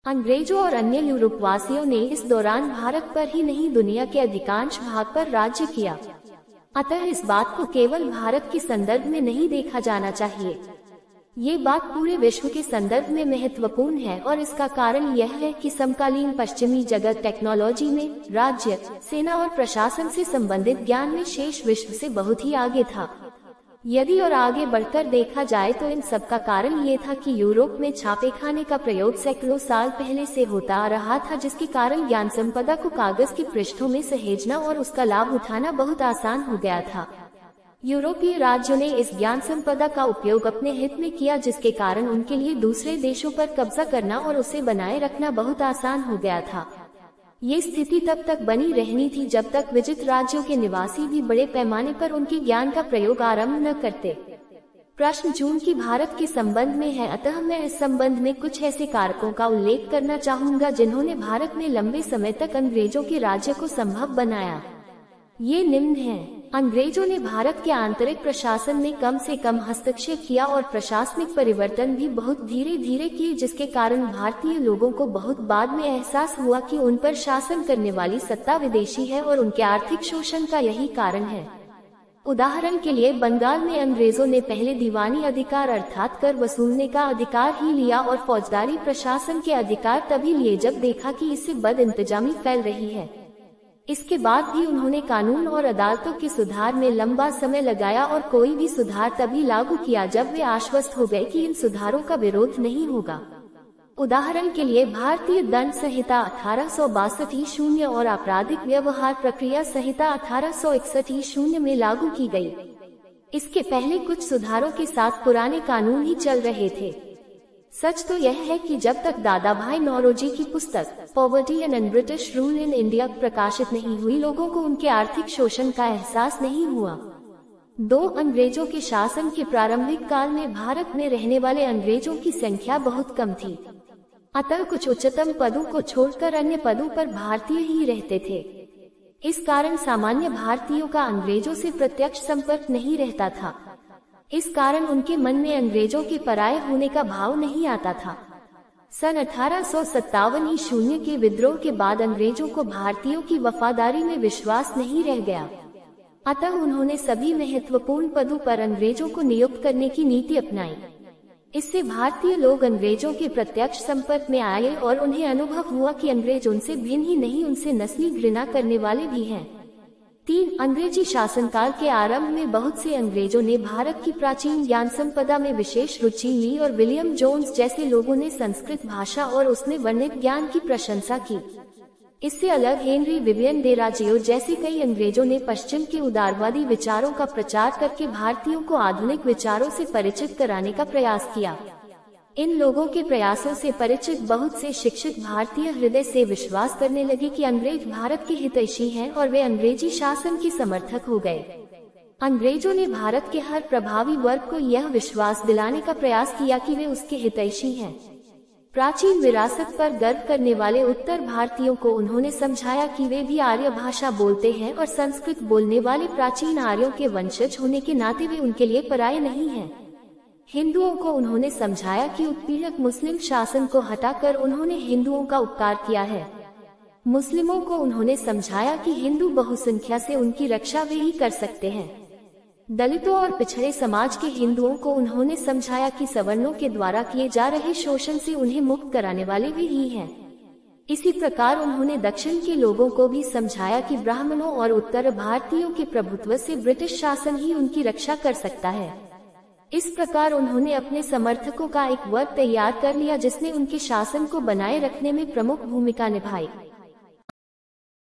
अंग्रेजों और अन्य यूरोपवासियों ने इस दौरान भारत पर ही नहीं दुनिया के अधिकांश भाग पर राज्य किया। अतः इस बात को केवल भारत के संदर्भ में नहीं देखा जाना चाहिए। ये बात पूरे विश्व के संदर्भ में महत्वपूर्ण है और इसका कारण यह है कि समकालीन पश्चिमी जगत टेक्नोलॉजी में, राज्य, सेना और प्रशासन से संबंधित ज्ञान में शेष विश्व से बहुत ही आगे था। यदि और आगे बढ़कर देखा जाए तो इन सब का कारण ये था कि यूरोप में छापेखाने का प्रयोग सैकड़ों साल पहले से होता आ रहा था, जिसके कारण ज्ञान संपदा को कागज के पृष्ठों में सहेजना और उसका लाभ उठाना बहुत आसान हो गया था। यूरोपीय राज्यों ने इस ज्ञान संपदा का उपयोग अपने हित में किया, जिसके कारण उनके लिए दूसरे देशों पर कब्जा करना और उसे बनाए रखना बहुत आसान हो गया था। ये स्थिति तब तक बनी रहनी थी जब तक विजित राज्यों के निवासी भी बड़े पैमाने पर उनके ज्ञान का प्रयोग आरंभ न करते। प्रश्न जून की भारत के संबंध में है, अतः मैं इस संबंध में कुछ ऐसे कारकों का उल्लेख करना चाहूँगा जिन्होंने भारत में लंबे समय तक अंग्रेजों के राज्य को संभव बनाया। ये निम्न हैं। अंग्रेजों ने भारत के आंतरिक प्रशासन में कम से कम हस्तक्षेप किया और प्रशासनिक परिवर्तन भी बहुत धीरे धीरे किए, जिसके कारण भारतीय लोगों को बहुत बाद में एहसास हुआ कि उन पर शासन करने वाली सत्ता विदेशी है और उनके आर्थिक शोषण का यही कारण है। उदाहरण के लिए बंगाल में अंग्रेजों ने पहले दीवानी अधिकार अर्थात कर वसूलने का अधिकार ही लिया और फौजदारी प्रशासन के अधिकार तभी लिए जब देखा कि इससे बदइंतजामी फैल रही है। इसके बाद भी उन्होंने कानून और अदालतों के सुधार में लंबा समय लगाया और कोई भी सुधार तभी लागू किया जब वे आश्वस्त हो गए कि इन सुधारों का विरोध नहीं होगा। उदाहरण के लिए भारतीय दंड संहिता 1862 और आपराधिक व्यवहार प्रक्रिया संहिता 1861 में लागू की गई। इसके पहले कुछ सुधारों के साथ पुराने कानून ही चल रहे थे। सच तो यह है कि जब तक दादा भाई नौरोजी की पुस्तक poverty and British rule in India प्रकाशित नहीं हुई, लोगों को उनके आर्थिक शोषण का एहसास नहीं हुआ। अंग्रेजों के शासन के प्रारंभिक काल में भारत में रहने वाले अंग्रेजों की संख्या बहुत कम थी, अतः कुछ उच्चतम पदों को छोड़कर अन्य पदों पर भारतीय ही रहते थे। इस कारण सामान्य भारतीयों का अंग्रेजों से प्रत्यक्ष संपर्क नहीं रहता था। इस कारण उनके मन में अंग्रेजों के पराये होने का भाव नहीं आता था। सन 1857 के विद्रोह के बाद अंग्रेजों को भारतीयों की वफादारी में विश्वास नहीं रह गया, अतः उन्होंने सभी महत्वपूर्ण पदों पर अंग्रेजों को नियुक्त करने की नीति अपनाई। इससे भारतीय लोग अंग्रेजों के प्रत्यक्ष संपर्क में आए और उन्हें अनुभव हुआ कि अंग्रेज उनसे भिन्न ही नहीं, उनसे नस्ली घृणा करने वाले भी हैं। अंग्रेजी शासनकाल के आरंभ में बहुत से अंग्रेजों ने भारत की प्राचीन ज्ञान संपदा में विशेष रुचि ली और विलियम जोन्स जैसे लोगों ने संस्कृत भाषा और उसमें वर्णित ज्ञान की प्रशंसा की। इससे अलग हेनरी विवियन डेराजियो जैसे कई अंग्रेजों ने पश्चिम के उदारवादी विचारों का प्रचार करके भारतीयों को आधुनिक विचारों से परिचित कराने का प्रयास किया। इन लोगों के प्रयासों से परिचित बहुत से शिक्षित भारतीय हृदय से विश्वास करने लगे कि अंग्रेज भारत के हितैषी हैं और वे अंग्रेजी शासन के समर्थक हो गए। अंग्रेजों ने भारत के हर प्रभावी वर्ग को यह विश्वास दिलाने का प्रयास किया कि वे उसके हितैषी हैं। प्राचीन विरासत पर गर्व करने वाले उत्तर भारतीयों को उन्होंने समझाया कि वे भी आर्य भाषा बोलते हैं और संस्कृत बोलने वाले प्राचीन आर्यों के वंशज होने के नाते वे उनके लिए पराये नहीं हैं। हिंदुओं को उन्होंने समझाया कि उत्पीड़क मुस्लिम शासन को हटाकर उन्होंने हिंदुओं का उपकार किया है। मुस्लिमों को उन्होंने समझाया कि हिंदू बहुसंख्या से उनकी रक्षा वे ही कर सकते हैं। दलितों और पिछड़े समाज के हिंदुओं को उन्होंने समझाया कि सवर्णों के द्वारा किए जा रहे शोषण से उन्हें मुक्त कराने वाले वे ही हैं। इसी प्रकार उन्होंने दक्षिण के लोगों को भी समझाया कि ब्राह्मणों और उत्तर भारतीयों के प्रभुत्व से ब्रिटिश शासन ही उनकी रक्षा कर सकता है। इस प्रकार उन्होंने अपने समर्थकों का एक वर्ग तैयार कर लिया जिसने उनके शासन को बनाए रखने में प्रमुख भूमिका निभाई।